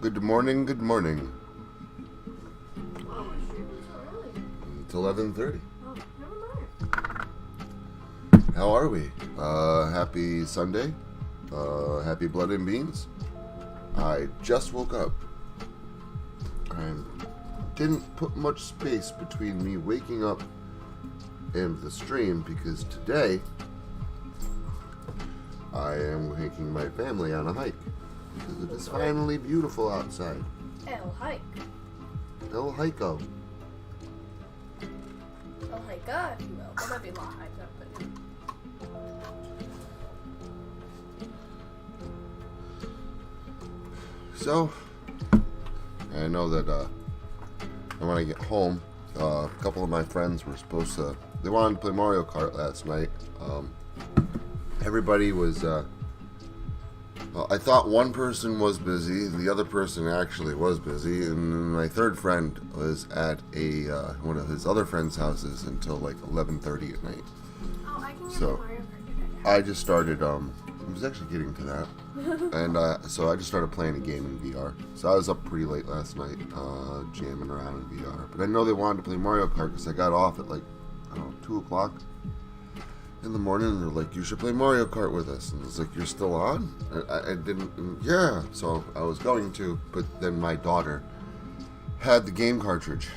Good morning, good morning. Oh, shit, it's so early. It's 11:30. Oh, never mind. How are we? Happy Sunday. Happy Blood and Beans. I just woke up. I didn't put much space between me waking up and the stream because today I am taking my family on a hike because it is finally beautiful outside. El hike. El Hiko. El hike, if you will. There might be a lot of hikes up, but yeah. So, I know that when I get home, a couple of my friends were supposed to, they wanted to play Mario Kart last night. Everybody was, I thought one person was busy, the other person actually was busy, and my third friend was at one of his other friends' houses until like 11:30 at night. Oh, I can get So, Mario Kart. I just started, I was actually getting to that. And so I just started playing a game in VR. So I was up pretty late last night, jamming around in VR. But I know they wanted to play Mario Kart because I got off at like, I don't know, 2 o'clock in the morning. And they're like, you should play Mario Kart with us. And it's like, you're still on? I didn't, yeah. So I was going to, but then my daughter had the game cartridge.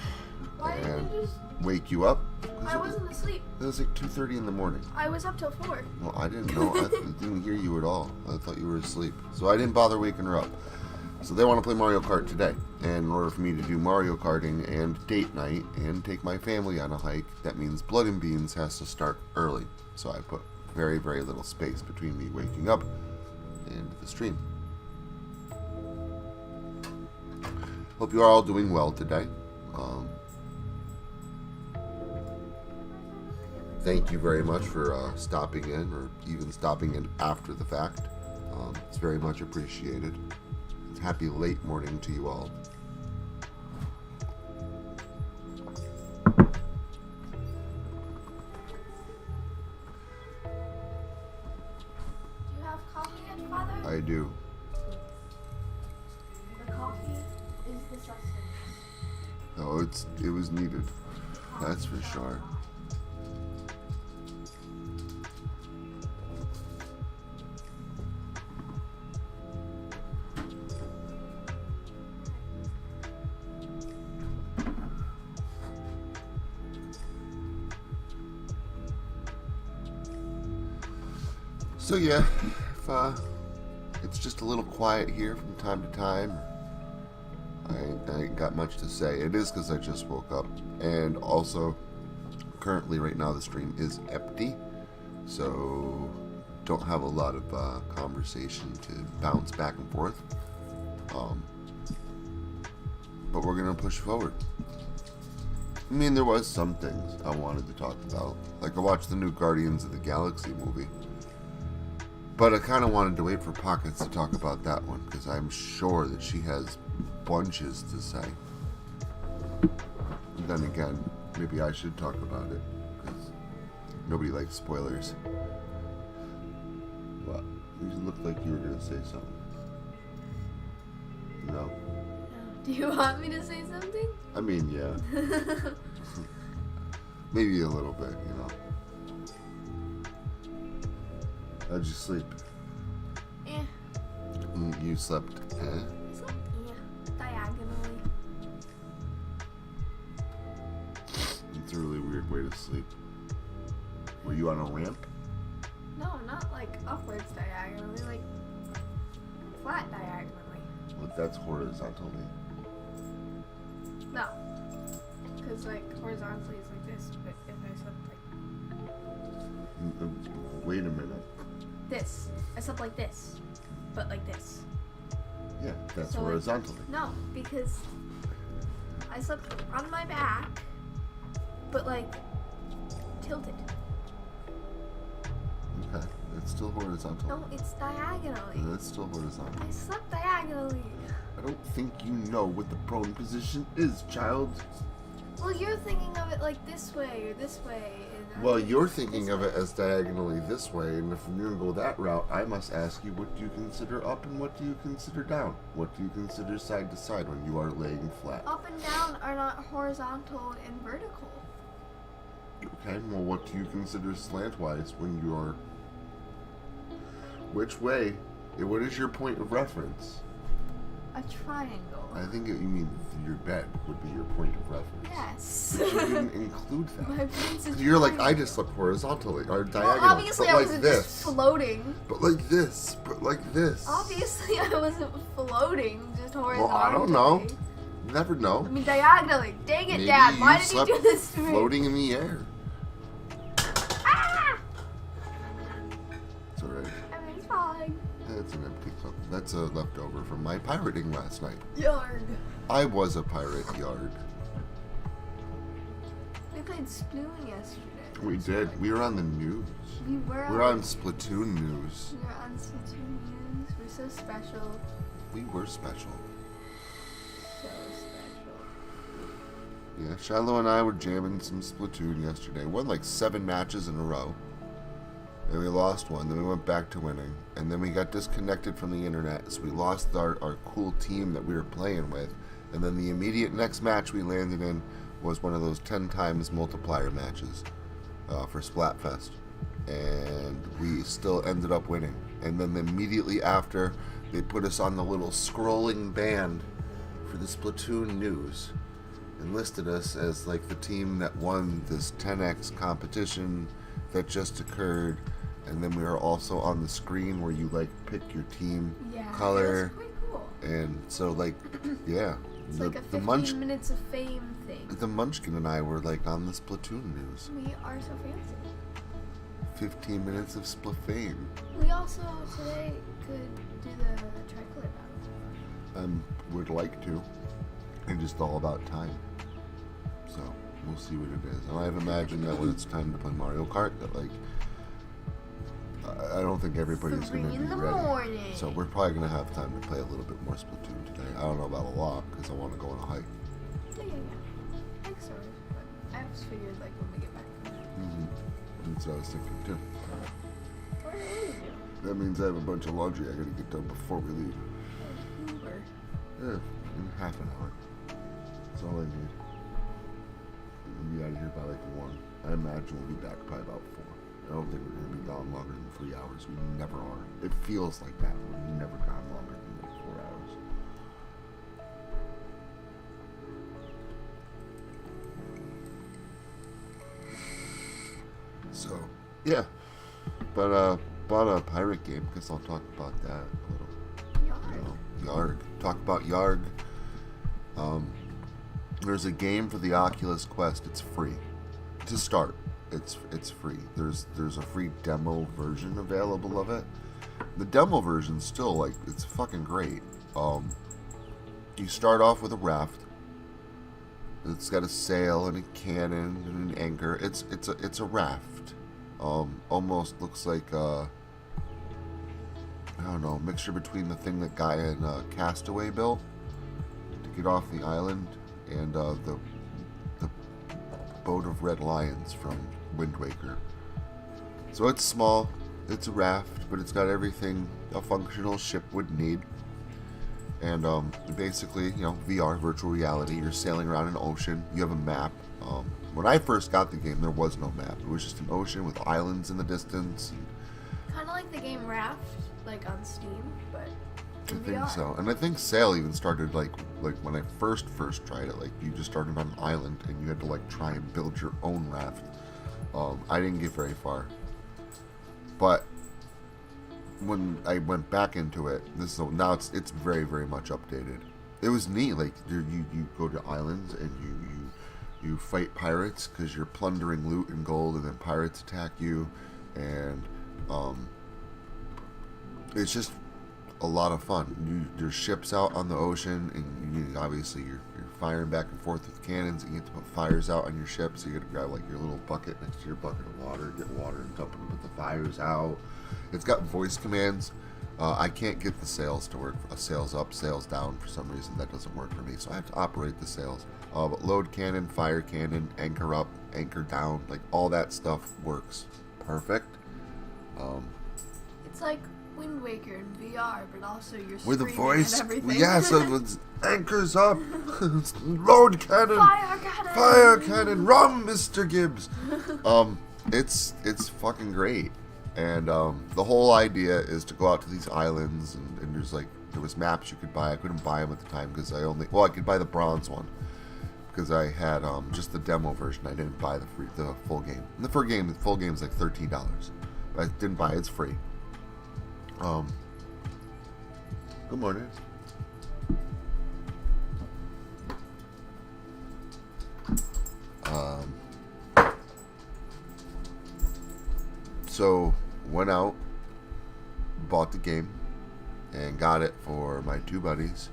Why didn't And you just... wake you up. I wasn't asleep. It was like 2:30 in the morning. I was up till 4. Well, I didn't know. I didn't hear you at all. I thought you were asleep. So I didn't bother waking her up. So they want to play Mario Kart today. And in order for me to do Mario Karting and date night and take my family on a hike, that means Blood and Beans has to start early. So I put very, very little space between me waking up and the stream. Hope you are all doing well today. Thank you very much for stopping in, or even stopping in after the fact. It's very much appreciated. Happy late morning to you all. Do you have coffee yet, Father? I do. The coffee is the sustenance. Oh, it was needed. That's for sure. So yeah, if it's just a little quiet here from time to time, I ain't got much to say. It is because I just woke up, and also currently right now the stream is empty, so don't have a lot of conversation to bounce back and forth. But we're gonna push forward. I mean, there was some things I wanted to talk about, like I watched the new Guardians of the Galaxy movie. But I kind of wanted to wait for Pockets to talk about that one, because I'm sure that she has bunches to say. And then again, maybe I should talk about it, because nobody likes spoilers. What? You looked like you were going to say something. No? No. Do you want me to say something? I mean, yeah. Maybe a little bit, you know. How'd you sleep? Eh. You slept, Yeah, diagonally. It's a really weird way to sleep. Were you on a ramp? No, not like upwards diagonally, like flat diagonally. Well, that's horizontally. No. Because like horizontally is like this, but if I slept like Wait a minute. this, I slept like this, but like this. Yeah, that's So, like, horizontally. No, because I slept on my back, but like tilted. Okay, it's still horizontal. No, it's diagonally. It's still horizontal. I slept diagonally. I don't think you know what the prone position is, child. Well, you're thinking of it like this way or this way, and Well, you're thinking of it as diagonally this way, and if you're going to go that route, I must ask you, what do you consider up and what do you consider down? What do you consider side to side when you are laying flat? Up and down are not horizontal and vertical. Okay, well, what do you consider slantwise when you're... Which way? What is your point of reference? A triangle. I think you mean your bed would be your point of reference. Yes. But you didn't include that. My bed's a You're like, I triangle. just slept horizontally, or Well, diagonally, obviously but I like wasn't this. just floating. But like this, but like this. Obviously I wasn't floating, just horizontally. Well, I don't know. Never know. I mean diagonally. Dang it, Maybe Dad. Why you did you slept do this to me? floating in the air. Ah! It's alright. Everything's fine. That's an empty cup. That's a leftover from my pirating last night. Yarg. I was a pirate, yard. We played Splatoon yesterday. We did. We were on the news. We were We're on Splatoon news. We were on Splatoon News. We're so special. We were special. So special. Yeah, Shiloh and I were jamming some Splatoon yesterday. Won like 7 matches in a row. And we lost one. Then we went back to winning. And then we got disconnected from the internet. So we lost our cool team that we were playing with. And then the immediate next match we landed in was one of those 10 times multiplier matches for Splatfest. And we still ended up winning. And then immediately after, they put us on the little scrolling band for the Splatoon news. And listed us as like the team that won this 10x competition that just occurred. And then we are also on the screen where you like pick your team color. It was quite cool. And so like, yeah. It's like a 15 minutes of fame thing. The Munchkin and I were like on the Splatoon news. We are so fancy. 15 minutes of Splafame. We also today could do the tricolor battle. Would like to. And just all about time. So we'll see what it is. And I've imagined that when it's time to play Mario Kart, that like I don't think everybody's going to 3 be in the ready. morning. So we're probably going to have time to play a little bit more Splatoon today. I don't know about a lot because I want to go on a hike. Yeah. Thanks, sorry. But I just figured like when we get back. That's what I was thinking too. Where are you? That means I have a bunch of laundry I got to get done before we leave. Uber. Yeah, in half an hour. That's all I need. We'll be out of here by like 1. I imagine we'll be back by about 4. I don't think we're going to be gone longer than 3 hours. We never are. It feels like that. We're never gone longer than like 4 hours. So, yeah. But, bought a pirate game. Guess I'll talk about that a little. Yarg. Talk about Yarg. There's a game for the Oculus Quest. It's free to start. It's free. There's a free demo version available of it. The demo version's still like it's fucking great. You start off with a raft. It's got a sail and a cannon and an anchor. It's a raft. Almost looks like I don't know, a mixture between the thing that guy in Castaway built to get off the island and the boat of red lions from Wind Waker. So it's small, it's a raft, but it's got everything a functional ship would need. And basically, you know, VR, virtual reality, you're sailing around an ocean, you have a map. When I first got the game, there was no map. It was just an ocean with islands in the distance. Kind of like the game Raft, like on Steam, but in I think VR. so. And I think Sail even started like when I first tried it, like you just started on an island and you had to like try and build your own raft. I didn't get very far. But when I went back into it, now it's very, very much updated. It was neat, like you go to islands and you fight pirates because you're plundering loot and gold, and then pirates attack you, and it's just a lot of fun. There's ships out on the ocean, and obviously you're firing back and forth with cannons, and you get to put fires out on your ship, so you got to grab like your little bucket next to your bucket of water, get water and dump it and put the fires out. It's got voice commands. I can't get the sails to work. Sails up, sails down. For some reason, that doesn't work for me, so I have to operate the sails. But load cannon, fire cannon, anchor up, anchor down, like all that stuff works perfect. It's like Wind Waker in VR, but also you're With a screaming voice, and everything. yes, it's anchors up, load cannon, Fire cannon! fire cannon, rum, Mr. Gibbs. It's fucking great, and the whole idea is to go out to these islands, and there was maps you could buy. I couldn't buy them at the time because I could buy the bronze one because I had just the demo version. I didn't buy the full game. And the full game is like $13, but I didn't buy it. It's free. Good morning. So went out, bought the game, and got it for my two buddies.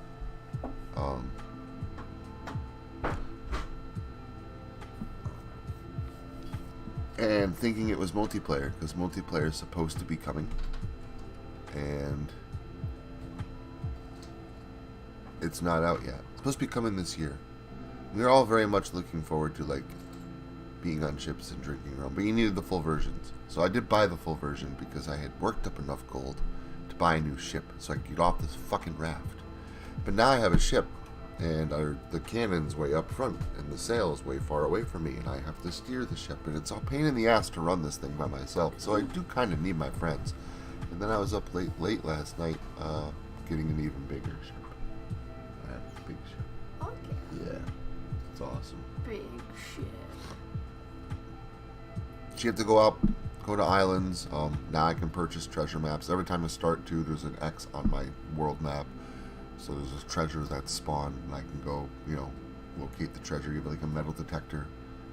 And thinking it was multiplayer, because multiplayer is supposed to be coming. And it's not out yet. It's supposed to be coming this year. We're all very much looking forward to like being on ships and drinking rum, but you needed the full versions. So I did buy the full version because I had worked up enough gold to buy a new ship so I could get off this fucking raft. But now I have a ship, and the cannon's way up front, and the sail's way far away from me, and I have to steer the ship, and it's a pain in the ass to run this thing by myself. So I do kind of need my friends. And then I was up late last night, getting an even bigger ship. I have a big ship. Okay. Yeah, it's awesome. Big shit. So you have to go to islands. Now I can purchase treasure maps. Every time I start to, there's an X on my world map. So there's a treasure that's spawned, and I can go, locate the treasure. You have like a metal detector.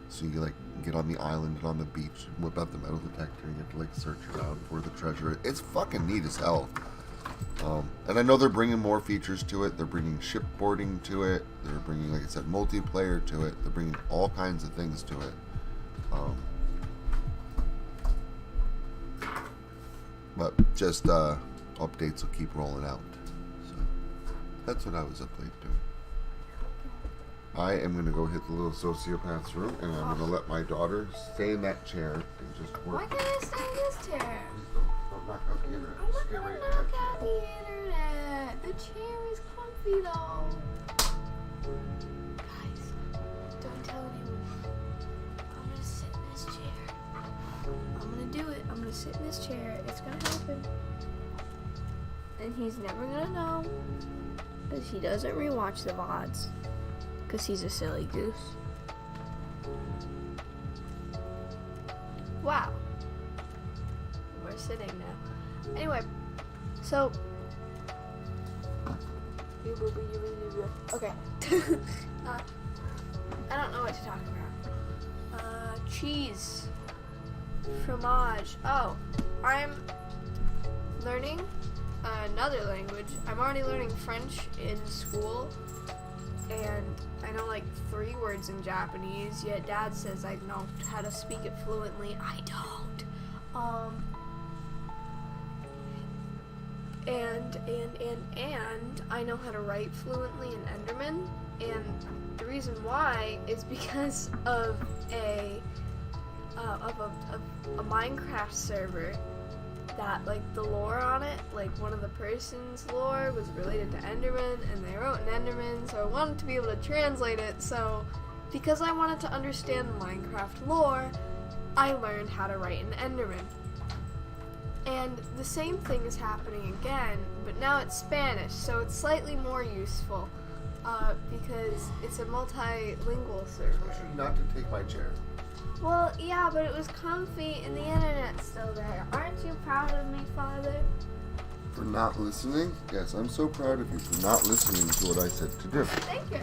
So you like get on the island and on the beach and whip out the metal detector and you have to like search around for the treasure. It's fucking neat as hell. And I know they're bringing more features to it. They're bringing shipboarding to it. They're bringing, like I said, multiplayer to it. They're bringing all kinds of things to it. But just updates will keep rolling out. So that's what I was up late doing. I am going to go hit the little sociopath's room, and I'm going to let my daughter stay in that chair and just work. Why can't I stay in this chair? Don't knock out the internet. I'm not Stay gonna right in knock that out chair. the internet. The chair is comfy though. Guys, don't tell anyone. I'm gonna sit in this chair. I'm gonna do it. I'm gonna sit in this chair. It's gonna happen. And he's never gonna know. Because he doesn't rewatch the VODs. Because he's a silly goose. Wow. We're sitting now. Anyway, so. Okay. I don't know what to talk about. Cheese. Fromage. Oh, I'm learning another language. I'm already learning French in school. And I know like 3 words in Japanese, yet Dad says I know how to speak it fluently. I don't. And I know how to write fluently in Enderman. And the reason why is because of a Minecraft server that, like, the lore on it, like, one of the person's lore was related to Enderman, and they wrote in Enderman, so I wanted to be able to translate it. So because I wanted to understand the Minecraft lore, I learned how to write in Enderman. And the same thing is happening again, but now it's Spanish, so it's slightly more useful, because it's a multilingual server. I want you not to take my chair. Well, yeah, but it was comfy and the internet's still there. Aren't you proud of me, Father? For not listening? Yes, I'm so proud of you for not listening to what I said to do. Thank you.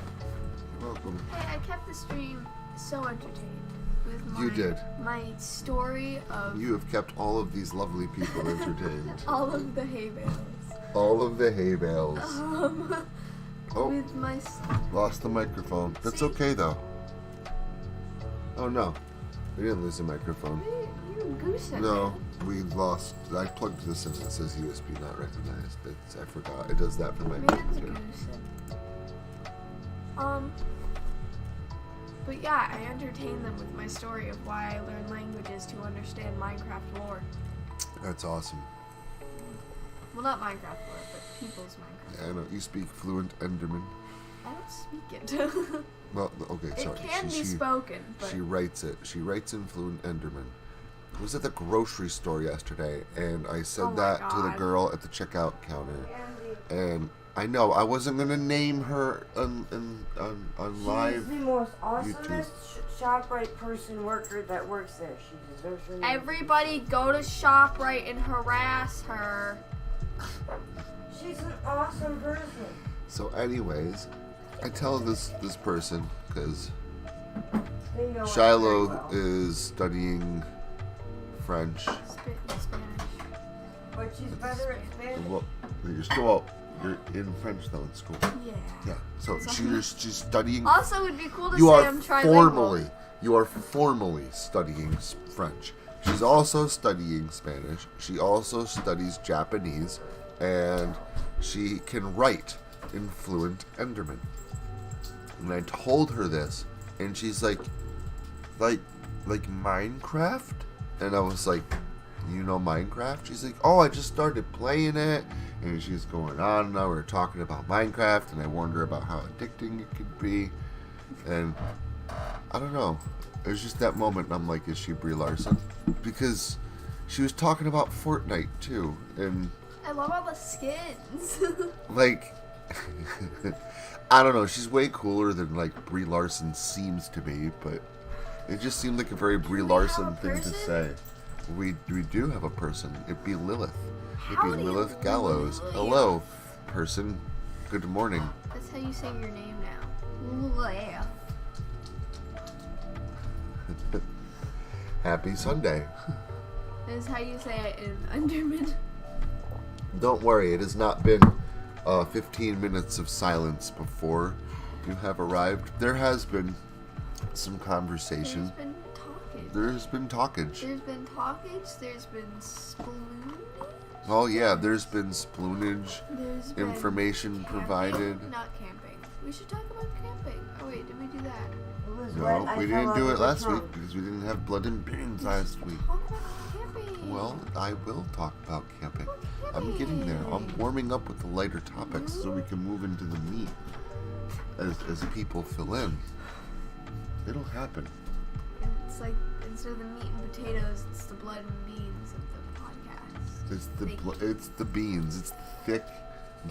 You're welcome. Hey, I kept the stream so entertained with my, You did. my story of You have kept all of these lovely people entertained. all of the hay bales. All of the hay bales. Oh, With my... lost the microphone. That's okay, though. Oh, no. We didn't lose the microphone. You goose in No, we lost. I plugged this in. It says USB not recognized. I forgot. It does that for my Man's a computer. goose in. But yeah, I entertain them with my story of why I learned languages to understand Minecraft lore. That's awesome. Well, not Minecraft lore, but people's Minecraft. Yeah, I know. You speak fluent Enderman. I don't speak it. Well, okay, sorry. It can be spoken, but... She writes it. She writes in fluent Enderman. I was at the grocery store yesterday, and I said that to the girl at the checkout counter. And I know I wasn't gonna name her on live. She's the most awesomest YouTube. ShopRite person worker that works there. She deserves her name. Everybody go to ShopRite and harass her. She's an awesome person. So, anyways, I tell this person because They know Shiloh it very well. is studying French. Spit in Spanish. But she's better at Spanish. Well, you're in French though in school. Yeah. Yeah. So she's studying. Also, it'd be cool to You say are I'm trilingual. formally studying French. She's also studying Spanish. She also studies Japanese, and she can write in fluent Enderman. And I told her this, and she's like Minecraft? And I was like, you know Minecraft? She's like, oh, I just started playing it. And she's going on, and we were talking about Minecraft, and I warned her about how addicting it could be. And I don't know. It was just that moment, and I'm like, is she Brie Larson? Because she was talking about Fortnite, too. And, I love all the skins. like, I don't know. She's way cooler than, like, Brie Larson seems to be, but it just seemed like a very Brie we have Larson a thing to person? say. We do have a person. It'd be Lilith. It'd Howdy, be Lilith Gallows. Lilith. Hello, person. Good morning. That's how you say your name now. Lilith. Happy Sunday. That is how you say it in Underman. Don't worry, it has not been 15 minutes of silence before you have arrived. There has been some conversation. There's been talkage. There's been talkage. There's been talkage. There's been sploon. Oh yeah, there's been sploonage. There's been Information camping. provided. Not camping. We should talk about camping. Oh wait, did we do that? It was No, when I we fell didn't out do of it the last trunk. week because we didn't have blood and beans last week. Talk about camping. Well, I will talk about camping. About I'm getting there. I'm camping. warming up with the lighter topics so we can move into the meat as people fill in. It'll happen. It's like instead of the meat and potatoes, it's the blood and beans of the podcast. It's the beans. It's thick,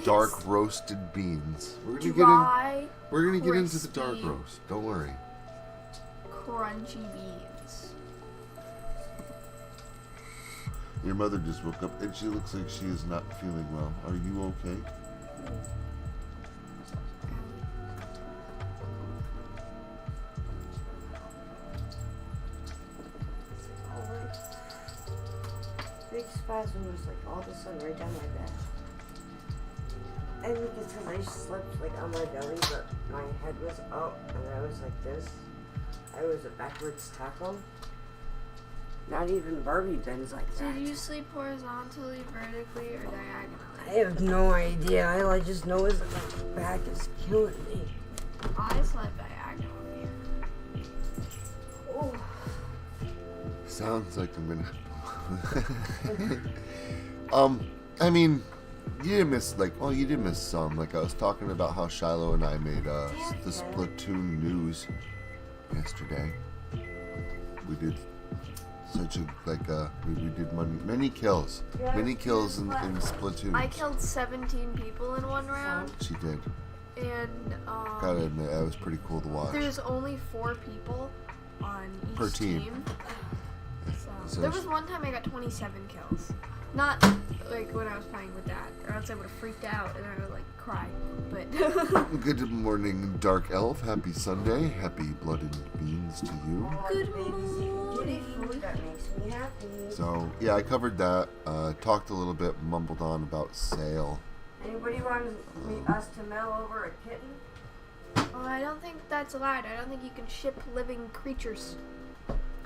dark It's roasted beans. We're gonna Dry, get into the dark crispy, roast. Don't worry. crunchy beans. Your mother just woke up and she looks like she is not feeling well. Are you okay? Big spasm was like all of a sudden right down my back. I think it's because I slept like on my belly, but my head was up and I was like this. I was a backwards tackle. Not even Barbie bends like that. Did you sleep horizontally, vertically, or diagonally? I have no idea. All I just know is that my back is killing me. I slept diagonally. Oh. Sounds like I'm gonna. I mean, you didn't miss you did miss some. Like I was talking about how Shiloh and I made the Splatoon news yesterday. We did such a we did many kills, many kills in Splatoon. I killed 17 people in one round, She did. and Gotta admit, that was pretty cool to watch. there's only 4 people on each Per team. So there was one time I got 27 kills. Not like when I was playing with Dad, or else I would have freaked out and I would like cry. But Good morning, Dark Elf. Happy Sunday. Happy blood and beans to you. Good Kitty food morning. that makes me happy. So, yeah, I covered that. Talked a little bit, mumbled on about sale. Anybody want us to mail over a kitten? Oh, I don't think that's allowed. I don't think you can ship living creatures.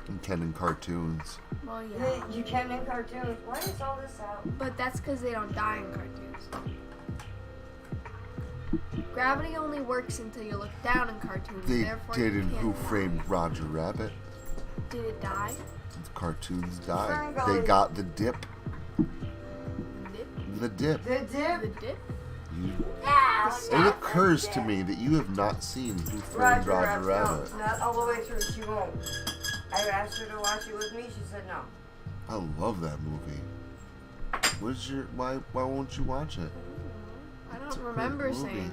And Ken and cartoons. Well, yeah. You can in cartoons. Why is all this out? But that's because they don't die in cartoons. gravity only works until you look down in cartoons. They therefore did you in can't Who die. Framed Roger Rabbit. Did it die? The cartoons died. Frank, They got the dip. Did The dip. The dip. the dip? Yeah. It occurs to me that you have not seen Who Framed Roger Rabbit. No, not all the way through. She won't. I asked her to watch it with me. She said no. I love that movie. Why won't you watch it? I It's a don't great remember movie. saying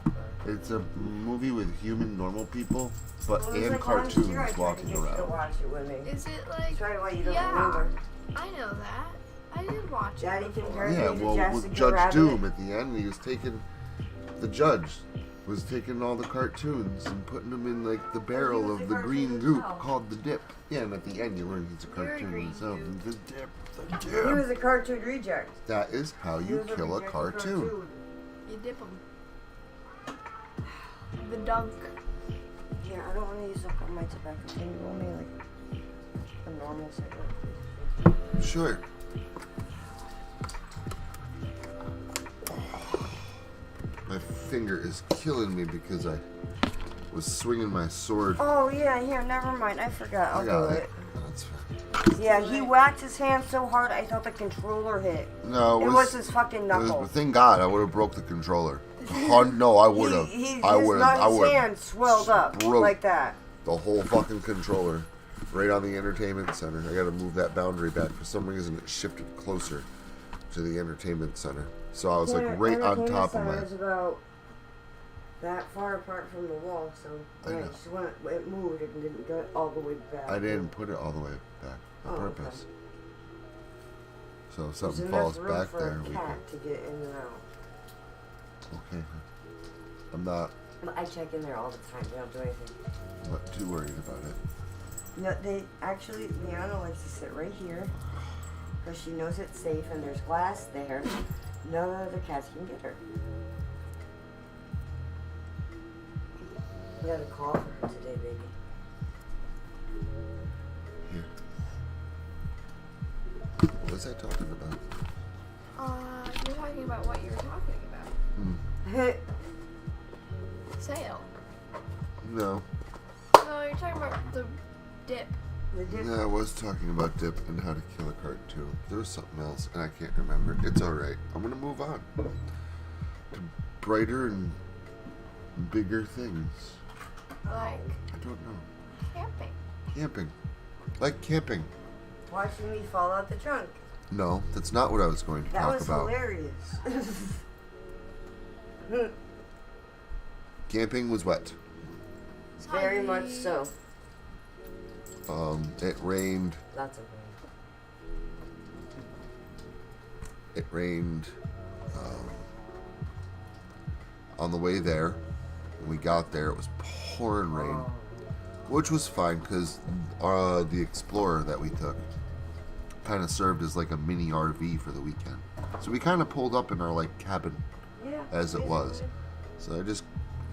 no. It's a movie with human normal people, but Well, it was and like last year I cartoons tried to walking get you to around. watch it with me. Is it like? That's right. Why you don't Yeah. remember? I know that. I did watch Daddy it. can before. carry Yeah, me to well, with Jessica Judge Rabbit. Doom at the end, he was taking the judge was taking all the cartoons and putting them in like the barrel was of a the green cartoon goop himself. called the dip. Yeah, and at the end you learn he's a You're a cartoon green himself. goop. The dip, the He dip. was a cartoon reject. That is how He you was kill a rejected cartoon. You dip them. The dunk. Yeah, I don't want to use up all my tobacco. Can you roll me like a normal cigarette? Sure. My finger is killing me because I was swinging my sword. Oh yeah, here. Never mind. I forgot. I'll I got do it. it. That's fine. Yeah, he whacked his hand so hard I thought the controller hit. No, It was his fucking it knuckle. was, thank God I would have broke the controller. No, I would have. I would have. His hand swelled up broke like that. the whole fucking controller right on the entertainment center. I got to move that boundary back. For some reason, it shifted closer to the entertainment center. So I was like right on top of my. It was about that far apart from the wall, so I when know. it moved, it didn't go all the way back. I didn't put it all the way back on Oh, okay. purpose. So if There's something enough falls room back for there, a we cat can. to get in and out. Okay. I'm not I check in there all the time. They don't do anything. too worried about it. No, they actually, Liana likes to sit right here because she knows it's safe and there's glass there. No other cats can get her. We got a call for her today, baby. Here. What was I talking about? You're talking about what you were talking about. Sail. No. No, you're talking about the dip. The dip. Yeah, I was talking about dip and how to kill a cartoon. There was something else, and I can't remember. It's alright. I'm gonna move on to brighter and bigger things. Like I don't know. camping. Camping. Like camping. Watching me fall out the trunk. No, that's not what I was going to That talk was about. hilarious. Camping was wet. Very much so. It rained. Lots of rain. It rained on the way there. When we got there, it was pouring rain, which was fine because the Explorer that we took kind of served as like a mini RV for the weekend. So we kind of pulled up in our like cabin Yeah. as it was. So I just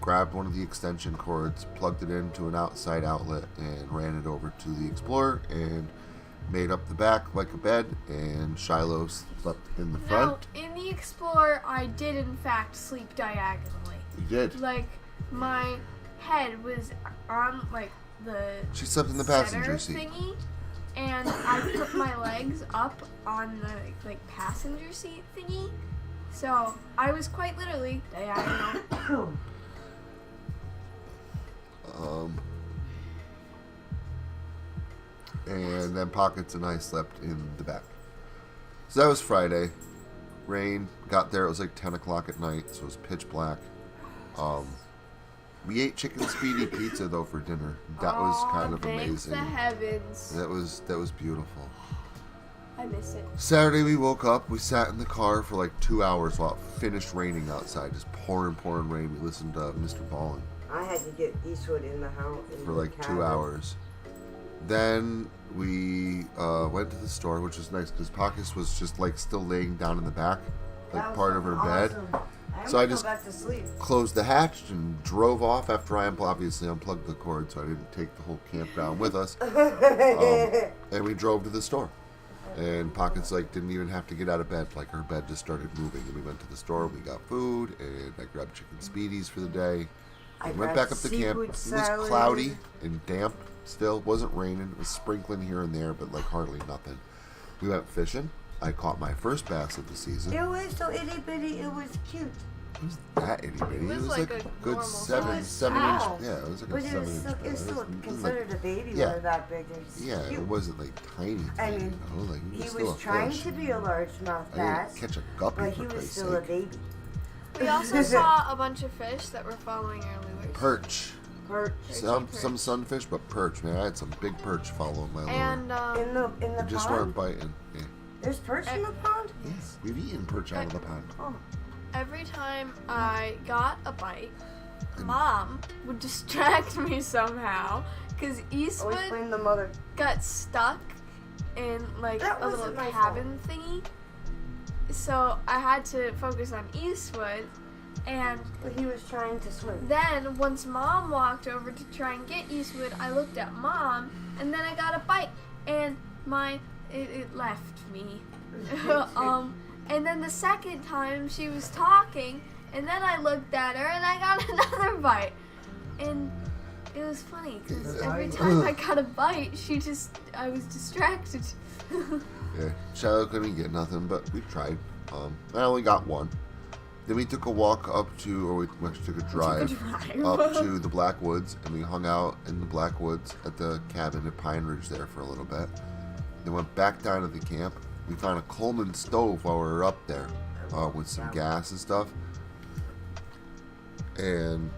grabbed one of the extension cords, plugged it into an outside outlet, and ran it over to the Explorer and made up the back like a bed, and Shiloh slept in the Now, front. in the Explorer, I did in fact sleep diagonally. You did. Like, my head was on, like, the She slept in the passenger center seat. thingy, and I put my legs up on the, like, passenger seat thingy. So, I was quite literally diagonal. And then Pockets and I slept in the back. So that was Friday. Rain. Got there. It was like 10 o'clock at night, so it was pitch black. We ate chicken speedy pizza though for dinner. That was kind of thank amazing. the heavens. That was beautiful. I miss it. Saturday we woke up. We sat in the car for like 2 hours while it finished raining outside, just pouring rain. We listened to Mr. Ballin I had to get Eastwood in the house. for like 2 hours. Then we went to the store, which was nice because Pockets was just like still laying down in the back, like part of her bed. So I just- back to sleep. Closed the hatch and drove off after I obviously unplugged the cord, so I didn't take the whole camp down with us. And we drove to the store. And Pockets like didn't even have to get out of bed. Like her bed just started moving. And we went to the store. We got food, and I grabbed chicken speedies for the day. I Went got back up to camp. seafood It was salad. cloudy and damp still. It wasn't raining. It was sprinkling here and there, but like hardly nothing. We went fishing. I caught my first bass of the season. It was so itty bitty. It was cute. It was that itty bitty. It was like a a good normal seven size. inch. Wow. Yeah, it was like But a it was 7 still, inch. it's still It was considered a baby yeah. when they're that big. They're yeah, cute. it wasn't like tiny. I Thing, mean, you know? Like, it was He still was a trying fish. to be a largemouth I bass, didn't catch a guppy but for he was Christ's still a sake. baby. We also saw a bunch of fish that were following our lures. Perch. Perch. Some sunfish, but perch, man. I had some big perch following my lure. And In the They just pond? weren't biting. Yeah. There's perch in the pond? Yes, we've eaten perch out of the pond. Oh. every time I got a bite, Mom would distract me somehow because Always Eastwood blame the mother. got stuck in like That a little wasn't my cabin thingy. So I had to focus on Eastwood, and But he was trying to swim. then once Mom walked over to try and get Eastwood, I looked at Mom, and then I got a bite, and it left me. And then the second time she was talking, and then I looked at her and I got another bite, and it was funny because every time I got a bite, I was distracted. Yeah, Shiloh couldn't get nothing, but we tried. I only got one. Then we took a walk up to, or we actually took a drive up to the Black Woods, and we hung out in the Black Woods at the cabin at Pine Ridge there for a little bit. Then went back down to the camp. We found a Coleman stove while we were up there with some gas and stuff. And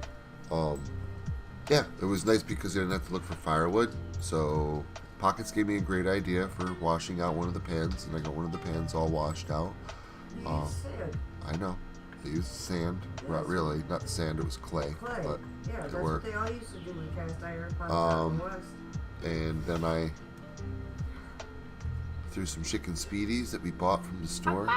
yeah, it was nice because I didn't have to look for firewood. So Pockets gave me a great idea for washing out one of the pans, and I got one of the pans all washed out. I know. They used sand. Not really. Not sand, it was clay. Clay. But Yeah, that's work. what they all used to do with cast iron pots out in the West. and then I threw some chicken speedies that we bought from the store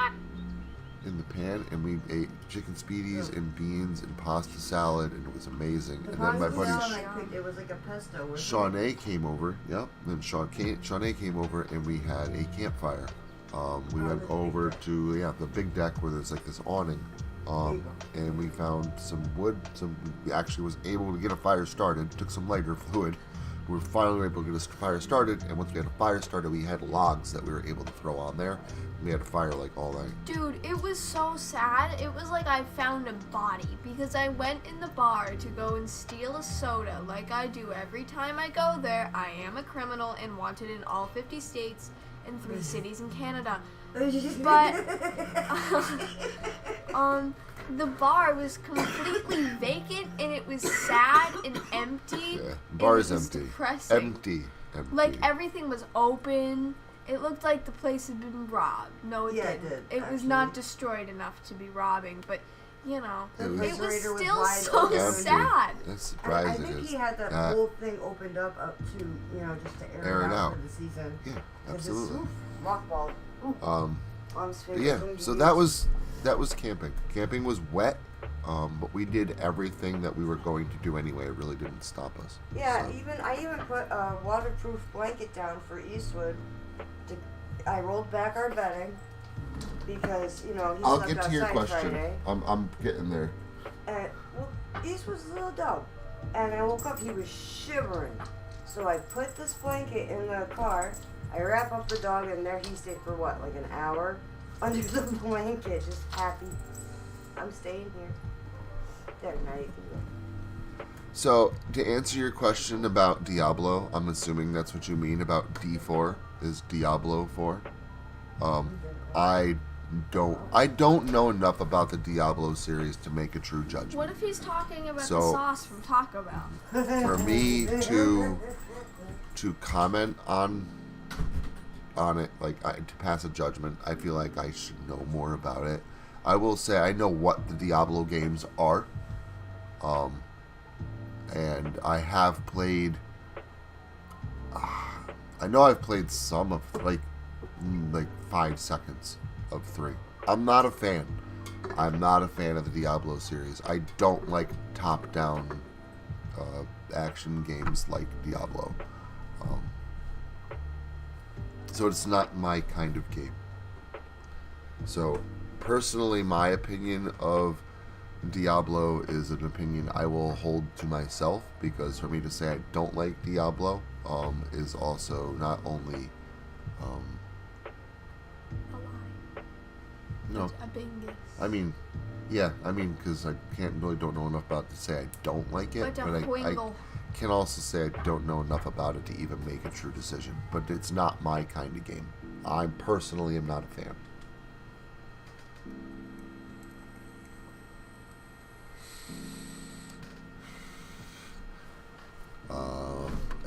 in the pan, and we ate chicken speedies and beans and pasta salad, and it was amazing. The And then my pasta buddy salad I picked, it was like a pesto. wasn't it? Shawnee came over. Yep. Then Shawnee came over, and we had a campfire. We went over to the big deck where there's like this awning, and we found some wood. We actually was able to get a fire started. Took some lighter fluid. We were finally able to get a fire started, and once we had a fire started, we had logs that we were able to throw on there. We had a fire like all night. Dude, it was so sad. It was like I found a body because I went in the bar to go and steal a soda like I do every time I go there. I am a criminal and wanted in all 50 states and 3 cities in Canada. But the bar was completely vacant and it was sad and empty. Yeah, the bar is and it was empty. Depressing. Empty. Like everything was open. It looked like the place had been robbed. No, it Yeah, it didn't. did, It was not destroyed enough to be robbing, but you know, It it was- was refrigerator was still wide so open. Empty. sad. That's I surprising. think is he had that that- whole thing opened up to, just to Air it out. for the season. Yeah, 'Cause it's, absolutely. mothballed. Mom's favorite Yeah, thing to so eat. that was camping. Camping was wet, but we did everything that we were going to do anyway. It really didn't stop us. Yeah, So, I even put a waterproof blanket down for Eastwood. I rolled back our bedding because he I'll slept get to your outside question. Friday. I'm getting there. And Eastwood's a little dumb, and I woke up, he was shivering. So I put this blanket in the car. I wrap up the dog, and there he stayed for what, like an hour under the blanket, just happy. I'm staying here. There, now you can go. So to answer your question about Diablo, I'm assuming that's what you mean about D4 is Diablo 4. I don't know enough about the Diablo series to make a true judgment. What if he's talking about So- the sauce from Taco Bell? For me to comment on it, to pass a judgment, I feel like I should know more about it. I will say I know what the Diablo games are, and I have played. I know I've played some of like 5 seconds of 3. I'm not a fan. I'm not a fan of the Diablo series. I don't like top-down action games like Diablo. So it's not my kind of game. So, personally, my opinion of Diablo is an opinion I will hold to myself, because for me to say I don't like Diablo is also not only A lie. no, A bingus. I mean, yeah, because I don't know enough about it to say I don't like it, But but I wingle. can also say I don't know enough about it to even make a true decision. But it's not my kind of game. I personally am not a fan.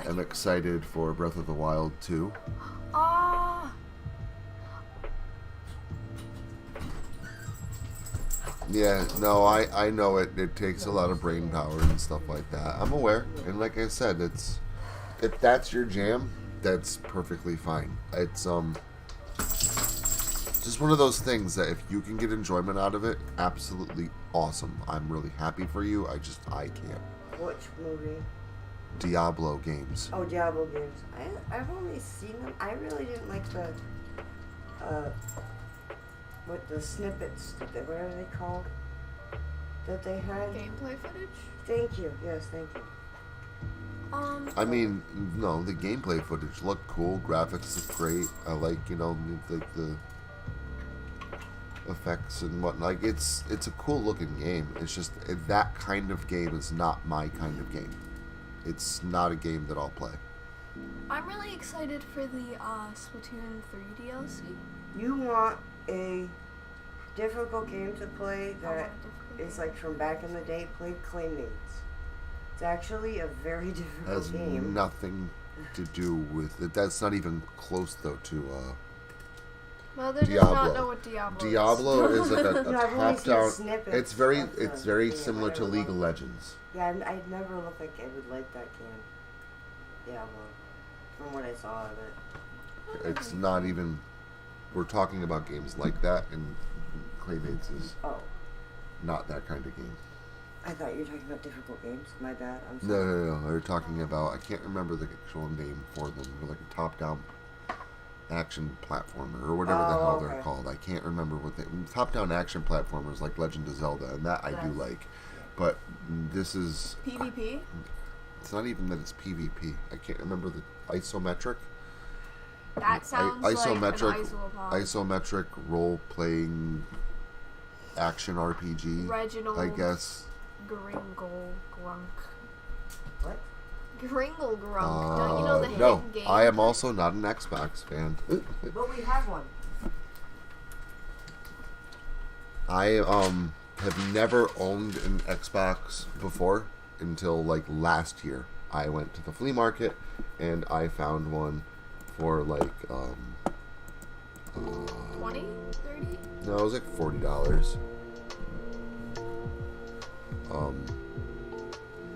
I'm excited for Breath of the Wild 2. Ah. Yeah, no, I know it takes a lot of brain power and stuff like that. I'm aware, and like I said, if that's your jam, that's perfectly fine. It's just one of those things that if you can get enjoyment out of it, absolutely awesome. I'm really happy for you. I can't. Which movie? Diablo games. Oh, Diablo games. I've only seen them. I really didn't like the snippets, whatever they called, that they had. Gameplay footage. Thank you. Yes, thank you. I mean, no, the gameplay footage looked cool. Graphics look great. I like, like the effects and whatnot. Like, it's a cool looking game. It's just that kind of game is not my kind of game. It's not a game that I'll play. I'm really excited for the Splatoon 3 DLC. You want a difficult game to play that is like from back in the day? Play Claymates. It's actually a very difficult Has game. nothing to do with it. That's not even close though to Mother does Diablo. not know what Diablo is. Diablo is like a No, I've only seen top-down. snippets It's very of the game. similar to League of Legends. Yeah, I'd never looked like I would like that game. Diablo. From what I saw of it. It's not even. We're talking about games like that, and Claymates is Oh, not that kind of game. I thought you were talking about difficult games. My bad. I'm No, sorry. no, no. They're talking about. I can't remember the actual name for them. They're like a top-down action platformer or whatever the hell they're okay. called. I can't remember what they. Top-down action platformers like Legend of Zelda, and that I do That's- like. But this is. PvP? It's not even that it's PvP. I can't remember the isometric. That sounds Isometric, like an isopod. isometric role-playing action RPG. Reginald I guess. Gringle Grunk. What? Gringle Grunk. Don't you know the no, hidden game? I am also not an Xbox fan. But we have one. I have never owned an Xbox before until like last year. I went to the flea market and I found one for like 20? 30? no, it was like $40.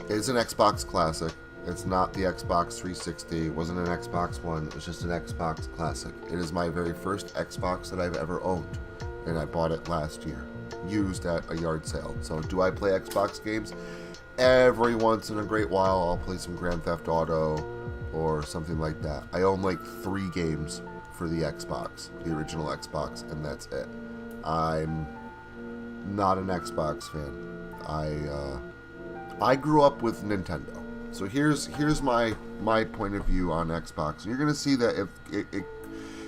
It's an Xbox Classic. It's not the Xbox 360. It wasn't an Xbox One. It was just an Xbox Classic. It is my very first Xbox that I've ever owned, and I bought it last year, used at a yard sale. So, do I play Xbox games? Every once in a great while, I'll play some Grand Theft Auto or something like that. I own like 3 games for the Xbox, the original Xbox, and that's it. I'm not an Xbox fan. I grew up with Nintendo. So here's my point of view on Xbox. You're gonna see that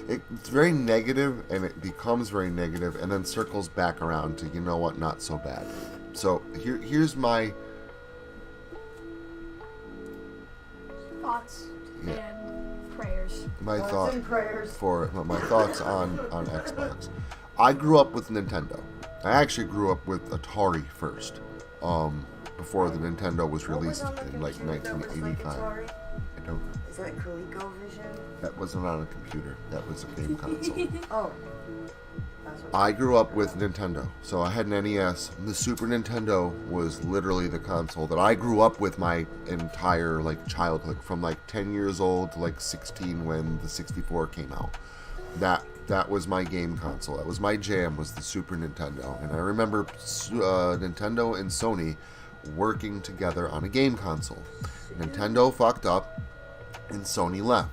it's very negative, and it becomes very negative, and then circles back around to, you know what, not so bad. So here's my Thoughts Yeah. and prayers. my Thoughts thought and prayers. for my thoughts on Xbox. I grew up with Nintendo. I actually grew up with Atari first. Before the Nintendo was What released on the in like computer that was like 1985. Atari? I don't know. Is that ColecoVision? That wasn't on a computer. That was a game console. Oh. That's what I grew up with Nintendo, so I had an NES. The Super Nintendo was literally the console that I grew up with my entire like childhood, from like 10 years old to like 16 when the 64 came out. That was my game console. That was my jam, was the Super Nintendo. And I remember Nintendo and Sony working together on a game console. Nintendo fucked up and Sony left.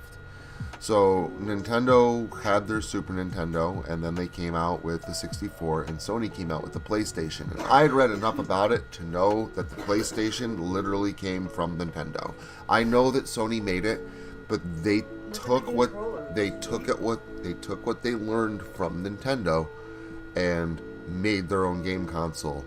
So Nintendo had their Super Nintendo, and then they came out with the 64, and Sony came out with the PlayStation. And I had read enough about it to know that the PlayStation literally came from Nintendo. I know that Sony made it, but they took what they learned from Nintendo and made their own game console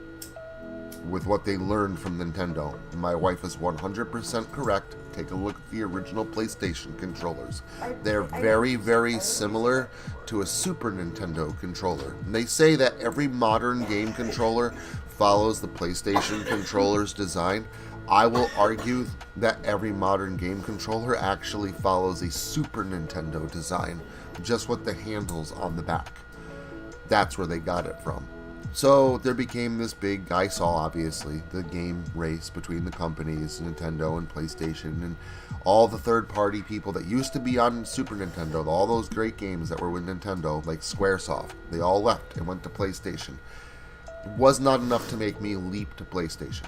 with what they learned from Nintendo. My wife is 100% correct. Take a look at the original PlayStation controllers. They're very, very similar to a Super Nintendo controller. And they say that every modern game controller follows the PlayStation controller's design. I will argue that every modern game controller actually follows a Super Nintendo design, just with the handles on the back. That's where they got it from. So there became this big, I saw obviously, the game race between the companies, Nintendo and PlayStation, and all the third-party people that used to be on Super Nintendo, all those great games that were with Nintendo, like Squaresoft, they all left and went to PlayStation. It was not enough to make me leap to PlayStation.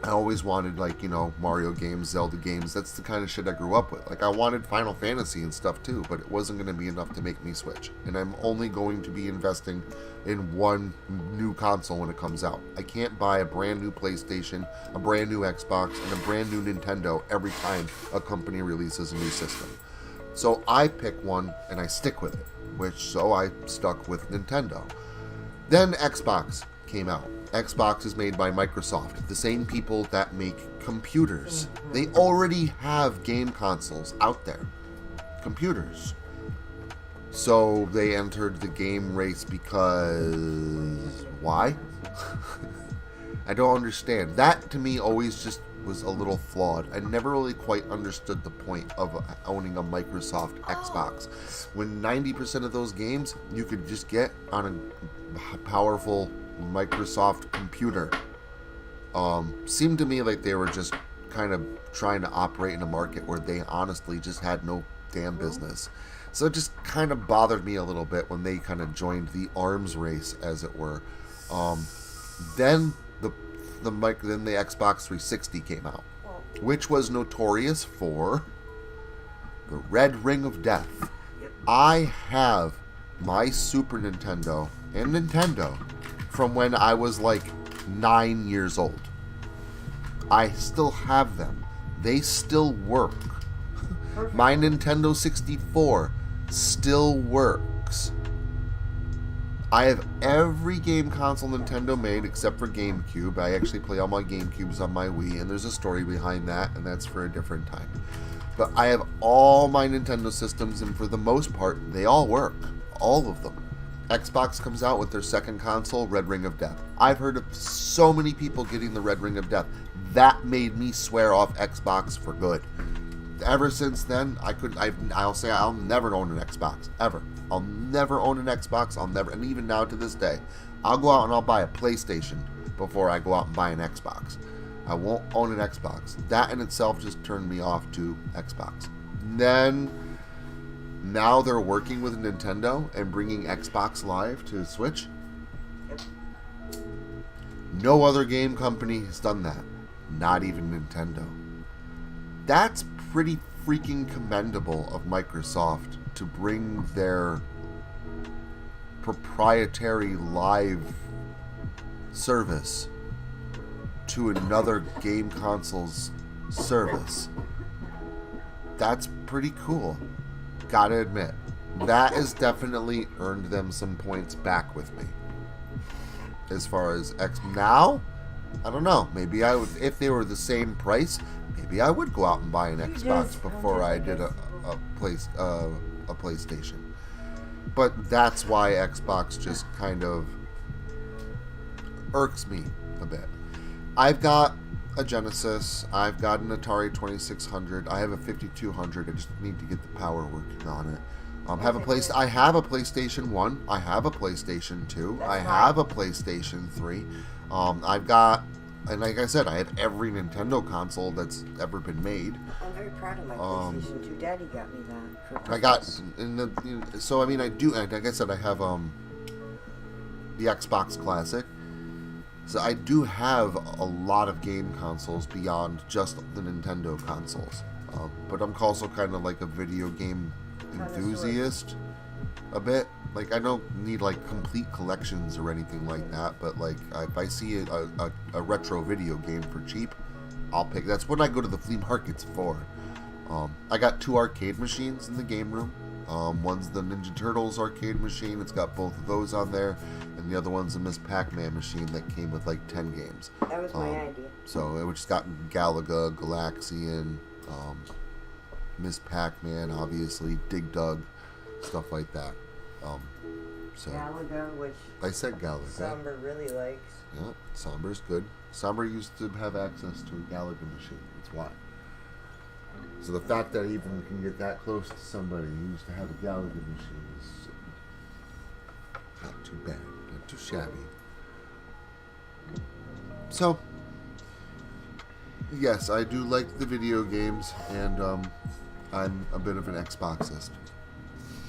I always wanted, like, you know, Mario games, Zelda games. That's the kind of shit I grew up with. Like, I wanted Final Fantasy and stuff too, but it wasn't going to be enough to make me switch. And I'm only going to be investing in one new console when it comes out. I can't buy a brand new PlayStation, a brand new Xbox, and a brand new Nintendo every time a company releases a new system. So I pick one and I stick with it, so I stuck with Nintendo. Then Xbox came out. Xbox is made by Microsoft, the same people that make computers. They already have game consoles out there. Computers. So they entered the game race because... why? I don't understand. That to me always just was a little flawed. I never really quite understood the point of owning a Microsoft Xbox. When 90% of those games you could just get on a powerful Microsoft computer. Seemed to me like they were just kind of trying to operate in a market where they honestly just had no damn business. So it just kind of bothered me a little bit when they kind of joined the arms race, as it were. Then the Xbox 360 came out, which was notorious for the red ring of death. I have my Super Nintendo and Nintendo from when I was like 9 years old. I still have them. They still work. My Nintendo 64 still works. I have every game console Nintendo made except for GameCube. I actually play all my GameCubes on my Wii, and there's a story behind that, and that's for a different time. But I have all my Nintendo systems, and for the most part, they all work. All of them. Xbox comes out with their second console, Red Ring of Death. I've heard of so many people getting the Red Ring of Death. That made me swear off Xbox for good. Ever since then, I'll say I'll never own an Xbox. Ever. I'll never own an Xbox. And even now to this day, I'll go out and I'll buy a PlayStation before I go out and buy an Xbox. I won't own an Xbox. That in itself just turned me off to Xbox. Then... now they're working with Nintendo and bringing Xbox Live to Switch. No other game company has done that. Not even Nintendo. That's pretty freaking commendable of Microsoft to bring their proprietary live service to another game console's service. That's pretty cool. Gotta admit, that has definitely earned them some points back with me. As far as now, I don't know. Maybe I would, if they were the same price, maybe I would go out and buy an Xbox before I did a PlayStation. But that's why Xbox just kind of irks me a bit. I've got a Genesis. I've got an Atari 2600. I have a 5200. I just need to get the power working on it. I have a PlayStation 1. I have a PlayStation 2. I have a PlayStation 3. I've got, and like I said, I have every Nintendo console that's ever been made. I'm very proud of my PlayStation 2. Daddy got me that. For I got, so I mean, I do, like I said, I have the Xbox Classic. So I do have a lot of game consoles beyond just the Nintendo consoles. But I'm also kind of like a video game enthusiast a bit. Like, I don't need like complete collections or anything like that, but like if I see a retro video game for cheap, I'll pick. That's what I go to the flea markets for. I got 2 arcade machines in the game room. One's the Ninja Turtles arcade machine. It's got both of those on there. And the other one's a Miss Pac-Man machine that came with like 10 games. That was my idea. So it just got Galaga, Galaxian, Miss Pac-Man, obviously, Dig Dug, stuff like that. So Galaga, which I said Galaga. Somber really likes. Yeah, Somber's good. Somber used to have access to a Galaga machine. That's why. So the fact that I even can get that close to somebody who used to have a Galaga machine is not too bad, not too shabby. So, yes, I do like the video games, and I'm a bit of an Xboxist.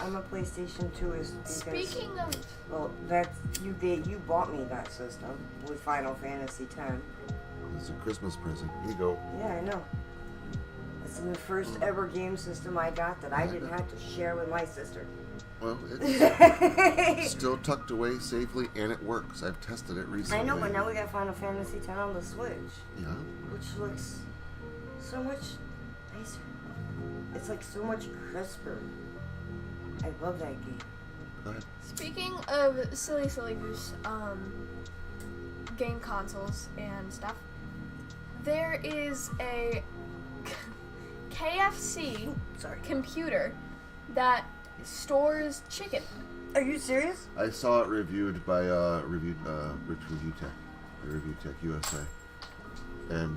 I'm a PlayStation 2ist because Speaking of, well, that's you bought me that system with Final Fantasy X. It's a Christmas present. Here you go. Yeah, I know. It's the first ever game system I got that I didn't have to share with my sister. Well, it's still tucked away safely, and it works. I've tested it recently. I know, but now we got Final Fantasy X on the Switch. Yeah. Which looks so much nicer. It's like so much crisper. I love that game. Go ahead. speaking of silly goose, game consoles and stuff, there is a KFC computer that stores chicken. Are you serious? I saw it reviewed by Rich Review Tech, Review Tech USA. And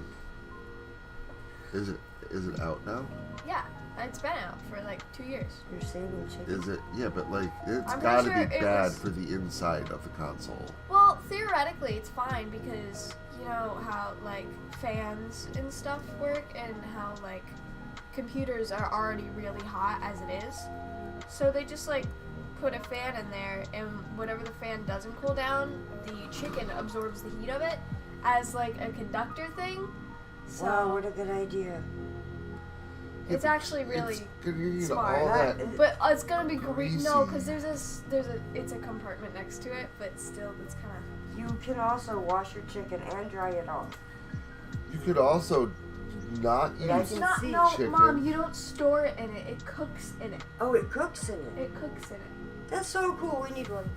is it out now? Yeah, it's been out for like 2 years. You're saving chicken. Is it? Yeah, but like it's I'm got to pretty be sure it bad was- for the inside of the console. Well, theoretically, it's fine because you know how like fans and stuff work, and how like computers are already really hot as it is. So they just like put a fan in there, and whenever the fan doesn't cool down, the chicken absorbs the heat of it as like a conductor thing. So Wow, what a good idea. it's actually really It's gonna need smart. all that. But it's gonna be great. No, because Greasy. it's a compartment next to it, but still, it's kind of. You can also wash your chicken and dry it off. You could also not use Yeah, I It's can not. see No, chicken. Mom, you don't store it in it. It cooks in it. Oh, it cooks in it. It cooks in it. That's so cool. We need one.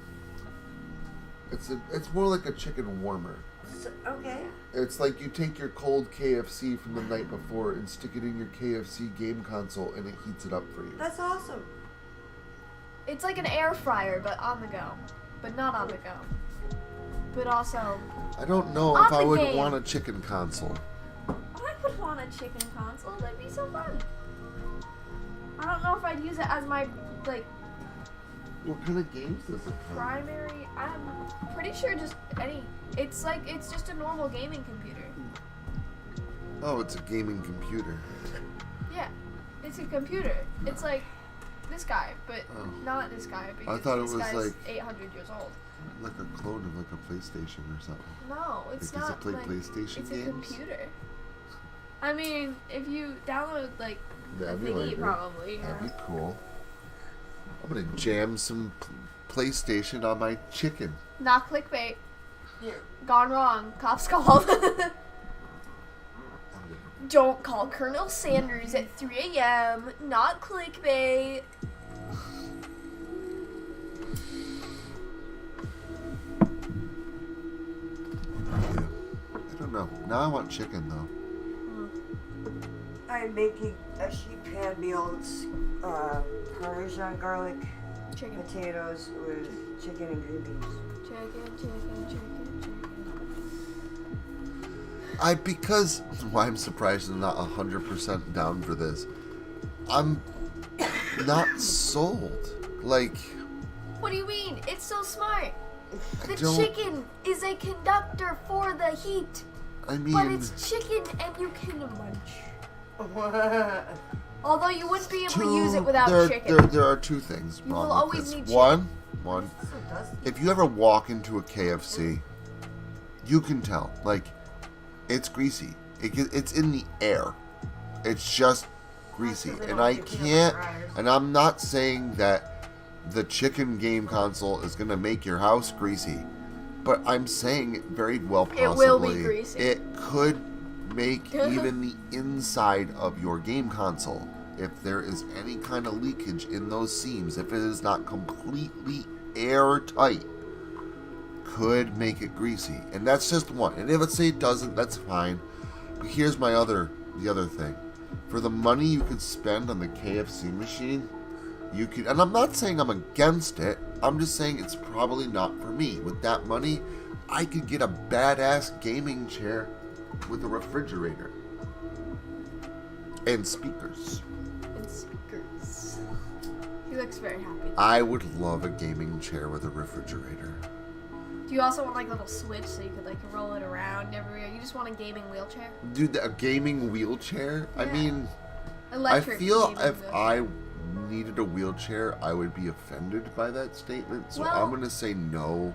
It's more like a chicken warmer. Okay. It's like you take your cold KFC from the night before and stick it in your KFC game console, and it heats it up for you. That's awesome. It's like an air fryer, but on the go, but not on the go. But also, I don't know On if I the would game. want a chicken console. I would want a chicken console. That'd be so fun. I don't know if I'd use it as my like What kind of games does it come? primary. I'm pretty sure just any. It's just a normal gaming computer. Oh, it's a gaming computer. Yeah, it's a computer. It's like this guy, but Oh. not this guy because thought it this was guy's like- 800 years old. Like a clone of like a PlayStation or something. No, it's Like, does not. it play like, PlayStation it's games? a computer. I mean, if you download like The a emulator. thingy, probably. That'd Yeah. be cool. I'm gonna jam some PlayStation on my chicken. Not clickbait. Here. Gone wrong. Cops called. I'm gonna- Don't call Colonel Sanders at 3 a.m. Not clickbait. Yeah. I don't know. Now I want chicken though. I'm making a sheet pan meal. It's Parmesan garlic, Chicken. potatoes with chicken and green beans. Chicken. Because why I'm surprised I'm not 100% down for this. I'm not sold. Like, What do you mean? It's so smart. The don't- chicken is a conductor for the heat. I But mean, it's chicken and you can munch. Although you wouldn't be able to use it two- without chicken. there are two things You will wrong with always this. need One, So dusty. if you ever walk into a KFC, you can tell. Like, it's greasy. It's in the air. It's just greasy. That's 'cause they And don't I do peanut can't, fryers. and I'm not saying that the chicken game console is going to make your house greasy, but I'm saying very well possibly It will be greasy. it could make even the inside of your game console, if there is any kind of leakage in those seams, if it is not completely airtight, could make it greasy. And that's just one. And if let's say it doesn't, that's fine. But here's the other thing. For the money you could spend on the KFC machine, you could, and I'm not saying I'm against it, I'm just saying it's probably not for me. With that money, I could get a badass gaming chair with a refrigerator and speakers. And speakers. He looks very happy. I would love a gaming chair with a refrigerator. Do you also want like a little switch so you could like roll it around everywhere? You just want a gaming wheelchair? Dude, a gaming wheelchair? I Yeah. mean, Electric I feel gaming if wheelchair. I needed a wheelchair, I would be offended by that statement. So Well- I'm going to say no.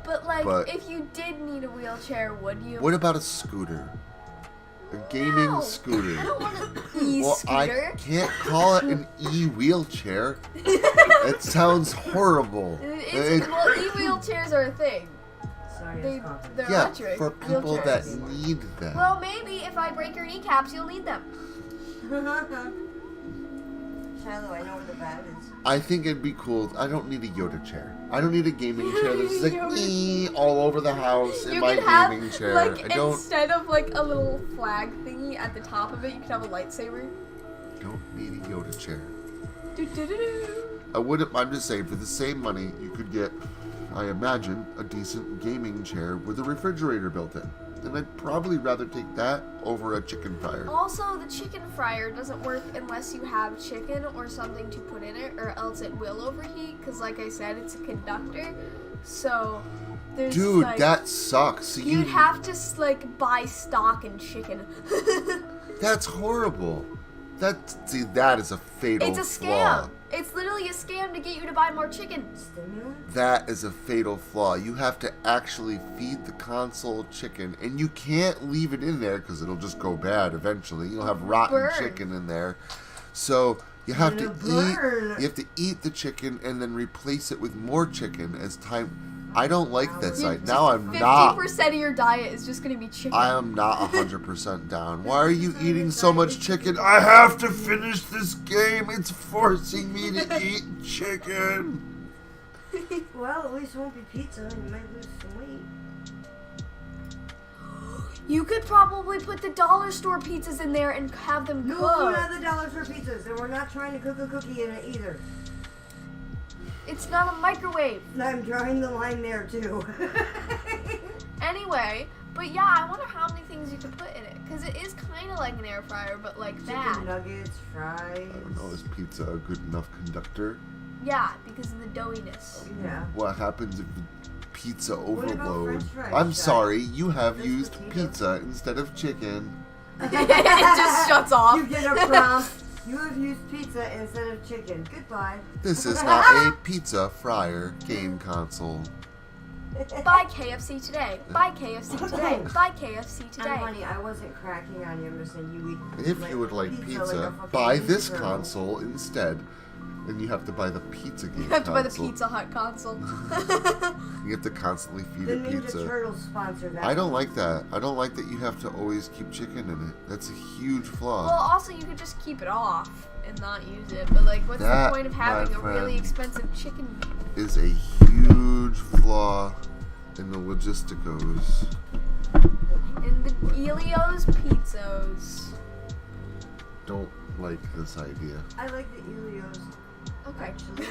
But if you did need a wheelchair, would you? What about a scooter? A gaming No, scooter. I don't want an e-scooter. I can't call it an e-wheelchair. It sounds horrible. Well, e-wheelchairs are a thing. Sorry, They, it's confident. they're Yeah, electric for people that wheelchairs. need them. Well, maybe if I break your kneecaps, you'll need them. Shiloh, I know where the bat is. I think it'd be cool. I don't need a Yoda chair. I don't need a gaming chair that's like Yoda "Ee," all over the house in You my could have, gaming chair. like, I don't instead of like a little flag thingy at the top of it, you could have a lightsaber. need a Yoda chair. Do-do-do-do. I wouldn't. I'm just saying, for the same money, you could get, I imagine, a decent gaming chair with a refrigerator built in. And I'd probably rather take that over a chicken fryer. Also, the chicken fryer doesn't work unless you have chicken or something to put in it, or else it will overheat. Because, like I said, it's a conductor. So there's Dude, like, that sucks. So you'd have to like buy stock in chicken. That's horrible. That is a fatal It's a flaw. scam. It's literally a scam to get you to buy more chicken. Stimulant? That is a fatal flaw. You have to actually feed the console chicken, and you can't leave it in there because it'll just go bad eventually. You'll have rotten Burn. chicken in there. So you have to Burn. You have to eat the chicken and then replace it with more chicken as time. I don't like this. Now I'm not. 50% of your diet is just gonna be chicken. I am not 100% down. Why are you eating so much chicken? I have to finish this game. It's forcing me to eat chicken. Well, at least it won't be pizza and you might lose some weight. You could probably put the dollar store pizzas in there and have them No, cooked. not the dollar store pizzas, and we're not trying to cook a cookie in it either. It's not a microwave. I'm drawing the line there too. Anyway, but yeah, I wonder how many things you could put in it. Because it is kind of like an air fryer, but like Chicken that. nuggets, fries. I don't know. Is pizza a good enough conductor? Yeah, because of the doughiness. Yeah. What happens if the pizza What about overload? French fries, I'm Jack? sorry, you have This used potato? pizza instead of chicken. It just shuts off. You get a prompt. You have used pizza instead of chicken. Goodbye. This is not a pizza fryer game console. Buy KFC today. Buy KFC today. Buy KFC today. Honey, I wasn't cracking on you. I'm just saying you eat. If you would like pizza, like a fucking buy this girl. console instead. And you have to buy the pizza game You have to buy the console. Pizza Hut console. You have to constantly feed The it Ninja pizza. Turtles sponsor that. I don't like that. I don't like that you have to always keep chicken in it. That's a huge flaw. Well, also you could just keep it off and not use it. But like, what's That, the point of having my a really friend, expensive chicken? Is a huge flaw in the logisticos. In the Elio's Pizzos. Don't like this idea. I like the Elios. Okay. Actually.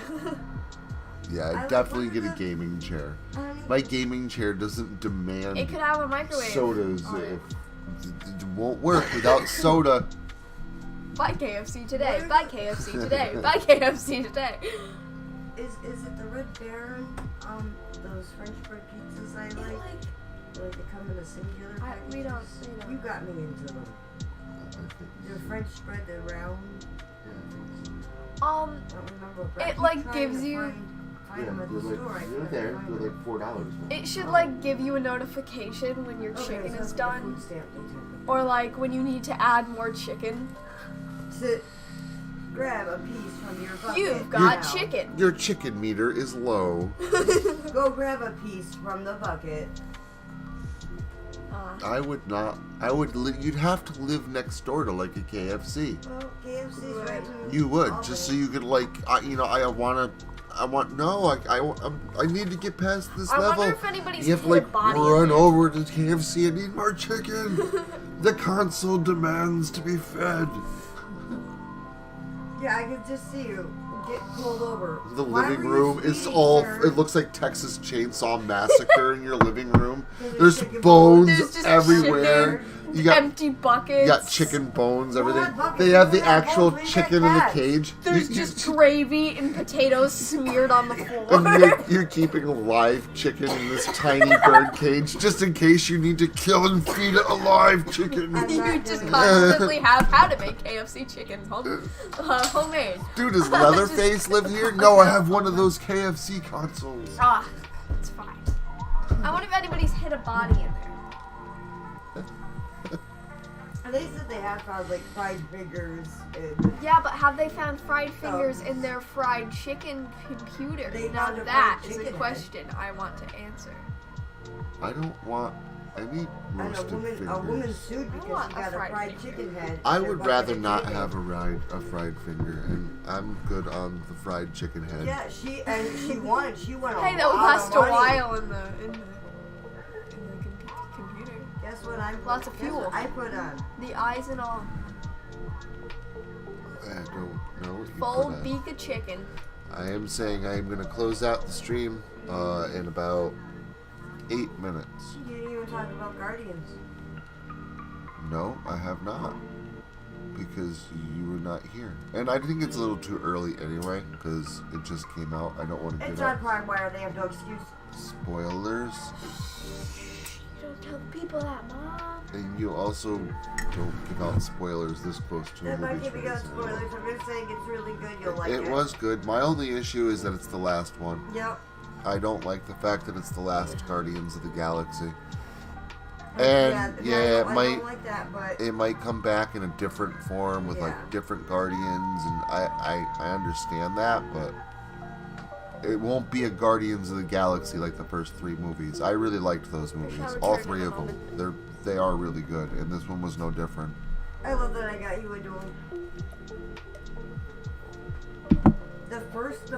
Yeah, I I'd like definitely one get of a the- gaming chair. Honey, My gaming chair doesn't demand It could have a microwave. sodas. on it. It won't work without soda. Buy KFC today. Buy KFC today. Buy KFC today. is it the Red Baron? Those French bread pizzas I like. Like they come in a singular I- we packages. don't- You got me into them. The French bread, the round. I don't remember. but I It, keep like, trying gives to you- find them at the store. I couldn't find them. $4. It should like give you a notification when your Okay, chicken so is the done, food stamp they took. or like when you need to add more chicken. To grab a piece from your bucket. You've got now. chicken. Your chicken meter is low. Go grab a piece from the bucket. I would not. You'd have to live next door to like a KFC. Well, KFC's right in You would, Albany. just so you could like, I need to get past this I level. wonder if anybody's You have to hit a like body in run there. over to KFC. I need more chicken. The console demands to be fed. Yeah, I could just see you get pulled over. The Why living were you room is speeding, all. sir? It looks like Texas Chainsaw Massacre in your living room. There's There's chicken bones There's just everywhere. chicken, You got empty buckets. You got chicken bones, everything. What bucket? They have the What about actual bones? We got chicken in the cats. cage. There's just gravy and potatoes smeared on the floor. And you're keeping a live chicken in this tiny bird cage just in case you need to kill and feed it a live chicken. I'm You not just doing constantly have how to make KFC chickens homemade. Dude, does Leatherface live here? No, I have one of those KFC consoles. Ah, it's fine. I wonder if anybody's hit a body in there. They said they have found like fried fingers and Yeah, but have they found fried fingers in their fried chicken computer? They Now found a that fried is a chicken question I want to answer. I don't want. I need and roasted a woman fingers. sued because want she a got a fried fried finger. chicken head. I and a would bucket rather of not chicken. have a fried finger, and I'm good on the fried chicken head. Yeah, she went. She went. Hey, a that will lot last of a money. while in the computer. Guess what I put? Lots of guess fuel. what I put on. The eyes and all. I don't know what you Full put on. beak of chicken. I am saying I am going to close out the stream in about 8 minutes. You didn't even talk about Guardians. No, I have not. Because you were not here. And I think it's a little too early anyway, because it just came out. I don't want to It's get on up Prime Wire. They have no excuse. spoilers. Don't tell the people that, Mom. And you also don't give out spoilers this close to a If I movie give you release spoilers, anyway. I'm just saying it's really good. You'll like it. It was good. My only issue is that it's the last one. Yep. I don't like the fact that it's the last Guardians of the Galaxy. And I it don't might like that, but it might come back in a different form with Yeah. like different Guardians, and I understand that, but it won't be a Guardians of the Galaxy like the first 3 movies. I really liked those movies, shall all return 3 in a of them. moment. They are really good, and this one was no different. I love that I got you into them. The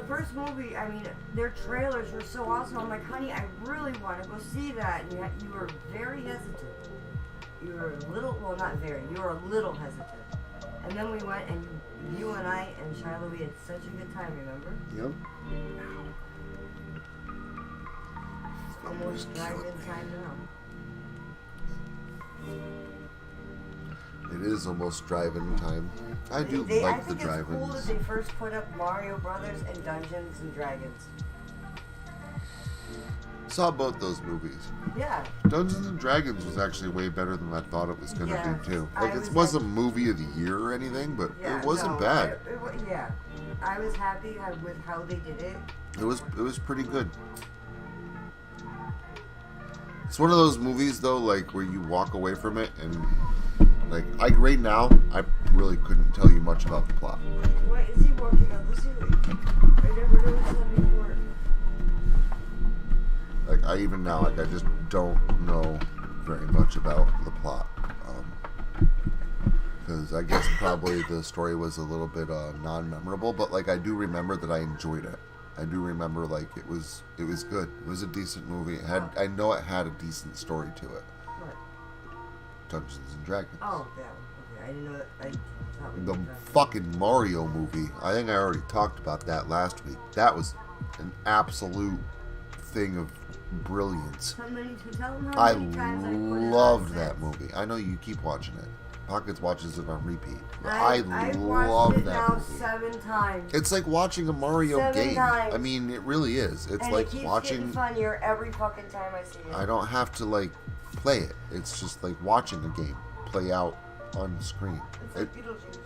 first movie, I mean, their trailers were so awesome. I'm like, honey, I really want to go see that. And yet you were very hesitant. You were a little, well, not very, you were a little hesitant. And then we went, and you and I and Shiloh, we had such a good time, remember? Yep. It's almost drive-in time now. It is almost drive-in time. I do I like the think it's cool that drive-ins. they first put up Mario Brothers and Dungeons and Dragons. Saw both those movies. Yeah. Dungeons and Dragons was actually way better than I thought it was gonna Yeah, be too. I Like was it wasn't movie of the year or anything, but Yeah, it wasn't no, bad. Yeah, I was happy with how they did it. It was pretty good. It's one of those movies though, like where you walk away from it and like right now I really couldn't tell you much about the plot. What is he working on the ceiling? I never noticed that before. Like I even now, like I just don't know very much about the plot. Because I guess probably the story was a little bit non-memorable, but like I do remember that I enjoyed it. I do remember like it was good. It was a decent movie. I know it had a decent story to it. What? Dungeons and Dragons. Oh, that one. Okay, I didn't know that. I thought we The did that. fucking Mario movie. I think I already talked about that last week. That was an absolute thing of brilliance. Tell them how I many times I put it on loved that sets. movie. I know you keep watching it. Pockets watches it on repeat. I've love watched it that now movie. 7 times. It's like watching a Mario 7 game. times. I mean, it really is. It's and like it keeps watching. getting funnier every fucking time I see it. I don't have to like play it. It's just like watching a game play out on screen. It's like Beetlejuice.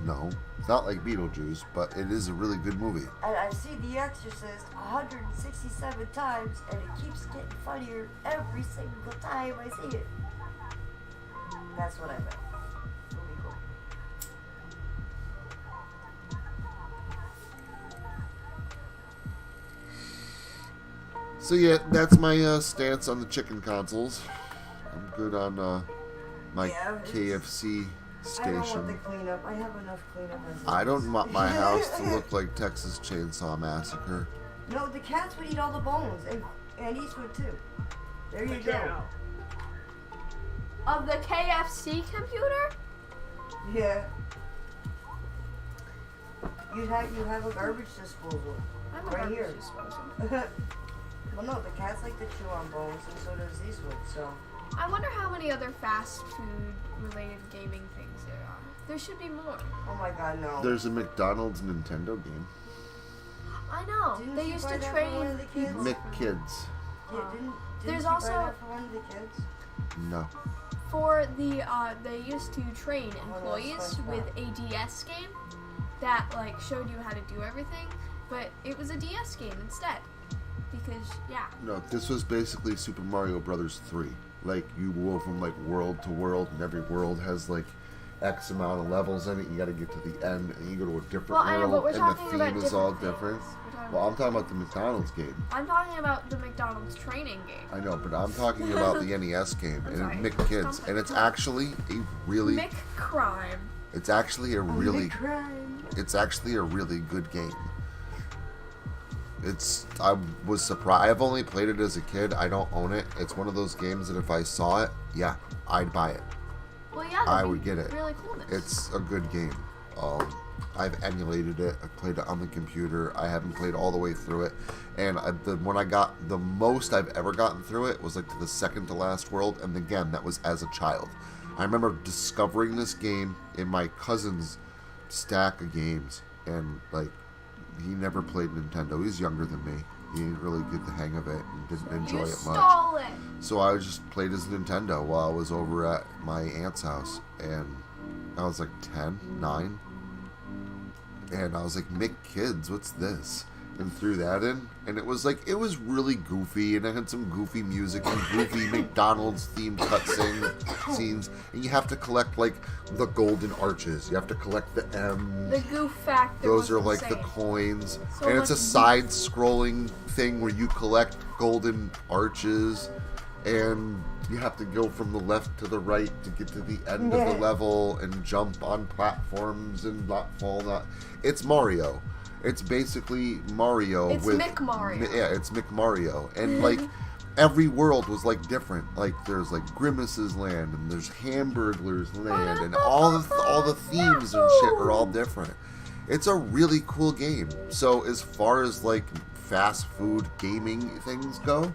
No, it's not like Beetlejuice, but it is a really good movie. And I've seen The Exorcist 167 times, and it keeps getting funnier every single time I see it. That's what I meant. Movie cool. So yeah, that's my stance on the chicken consoles. I'm good on my KFC I don't want the station. cleanup. I have enough cleanup as it I is. don't want my house to look like Texas Chainsaw Massacre. No, the cats would eat all the bones, and Eastwood too. There you go. Of the KFC computer? Yeah. You have a garbage disposal. I'm a Right garbage here. disposal. Well, no, the cats like to chew on bones, and so does Eastwood. So I wonder how many other fast food related gaming things there are. There should be more. oh my God, no. There's a McDonald's Nintendo game. I know. Didn't They you used buy to that for train one of the kids? people McKids. Yeah, didn't There's you also- buy that for one of the kids? No. for the they used to train Oh, no, employees SpongeBob. with a DS game that like showed you how to do everything, but it was a DS game instead. Because yeah. No, this was basically Super Mario Brothers 3. Like, you go from, like, world to world, and every world has, like, X amount of levels in it. You gotta get to the end, and you go to a different Well, I know, but world, we're and talking the theme about is all different different. things. We're talking Well, I'm about- talking about the McDonald's game. I'm talking about the McDonald's training game. I know, but I'm talking about the NES game, I'm and sorry. McKids, and it's actually a really, McCrime. it's actually a really, Crime. it's actually a really good game. I was surprised. I've only played it as a kid. I don't own it. It's one of those games that if I saw it, yeah, I'd buy it. Well, yeah, I that'd would be get it. Really cool. It's a good game. I've emulated it. I've played it on the computer. I haven't played all the way through it. And when I got the most I've ever gotten through it was like to the second to last world. And again, that was as a child. I remember discovering this game in my cousin's stack of games. And like, he never played Nintendo. He's younger than me. He didn't really get the hang of it and didn't enjoy you it much. stole it. So I just played as Nintendo while I was over at my aunt's house, and I was like 10, 9, and I was like, McKids, what's this? And threw that in, and it was really goofy, and it had some goofy music and goofy McDonald's themed scenes, and you have to collect like the golden arches, you have to collect the M's. The goof factor. Those are was like the insane. coins, So and it's a much- side-scrolling thing where you collect golden arches, and you have to go from the left to the right to get to the end of the level and jump on platforms and not fall. It's Mario. It's basically Mario It's with Mick Mario. Yeah, it's Mick Mario, and like every world was like different. Like there's like Grimace's land, and there's Hamburglar's land, and all the themes and shit are all different. It's a really cool game. So as far as like fast food gaming things go,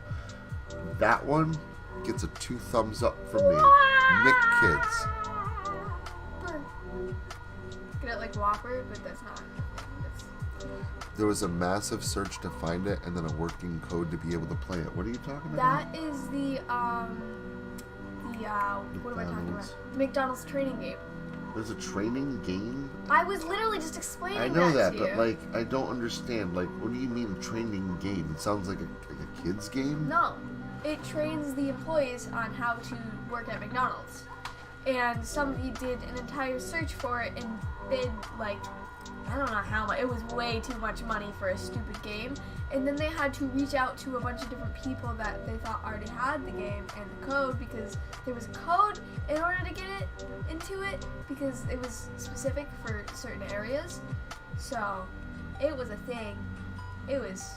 that one gets a 2 thumbs up from me. McKids. Get it like Whopper, but that's not. There was a massive search to find it, and then a working code to be able to play it. What are you talking about? That is the what am I talking McDonald's. about? The McDonald's training game. There's a training game? I was literally just explaining I know that, to but you. like, I don't understand. Like, what do you mean training game? It sounds like a kid's game? No, it trains the employees on how to work at McDonald's. And somebody did an entire search for it and bid like, I don't know how much. It was way too much money for a stupid game. And then they had to reach out to a bunch of different people that they thought already had the game and the code, because there was a code in order to get it into it, because it was specific for certain areas. So it was a thing. It was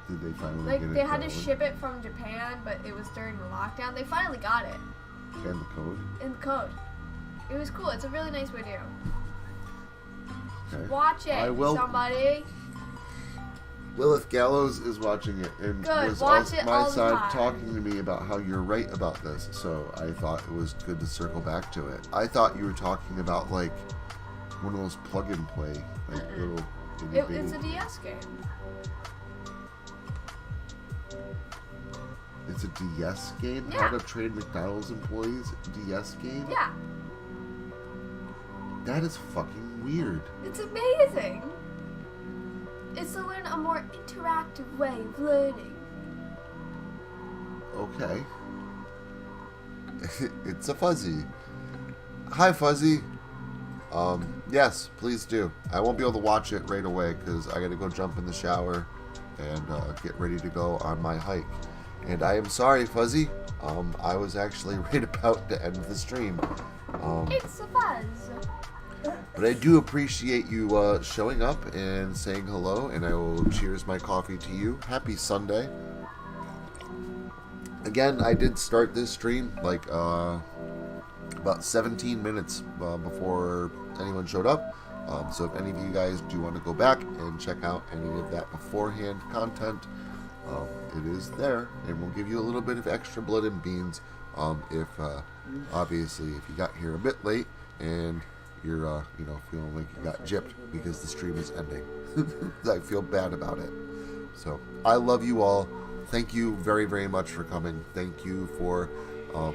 Did they finally like get it they had to going? ship it from Japan, but it was during the lockdown. They finally got it And the code? in the code. It was cool. It's a really nice video. Okay. Watch it, I will. somebody. Lilith Gallows is watching it and Good, was watch on it my all the side time. talking to me about how you're right about this. So I thought it was good to circle back to it. I thought you were talking about like one of those plug and play, like little itty It's a bitty- DS game. It's a DS game? Yeah. How to train McDonald's employees? DS game? Yeah, That is fucking weird. it's amazing. It's to learn a more interactive way of learning. Okay. It's a Fuzzy. Hi, Fuzzy. Yes, please do. I won't be able to watch it right away because I gotta go jump in the shower and get ready to go on my hike. And I am sorry, Fuzzy. I was actually right about to end the stream. It's a fuzz. But I do appreciate you showing up and saying hello, and I will cheers my coffee to you. Happy Sunday. Again, I did start this stream like about 17 minutes before anyone showed up. So if any of you guys do want to go back and check out any of that beforehand content, it is there, and we'll give you a little bit of extra blood and beans if obviously if you got here a bit late and you're feeling like you got gypped because the stream is ending. I feel bad about it. So I love you all. Thank you very, very much for coming. Thank you for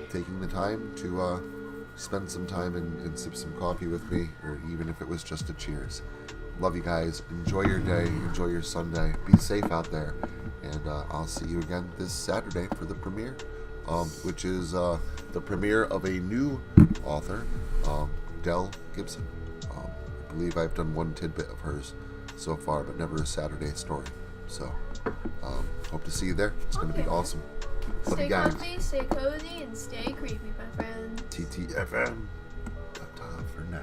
taking the time to spend some time and sip some coffee with me, or even if it was just a cheers. Love you guys. Enjoy your day. Enjoy your Sunday. Be safe out there. And I'll see you again this Saturday for the premiere, which is the premiere of a new author, Dell Gibson. I believe I've done one tidbit of hers so far, but never a Saturday story. So, hope to see you there. It's going to be awesome. Love Stay you guys. comfy, stay cozy, and stay creepy, my friend. TTFN. Ta-ta for now.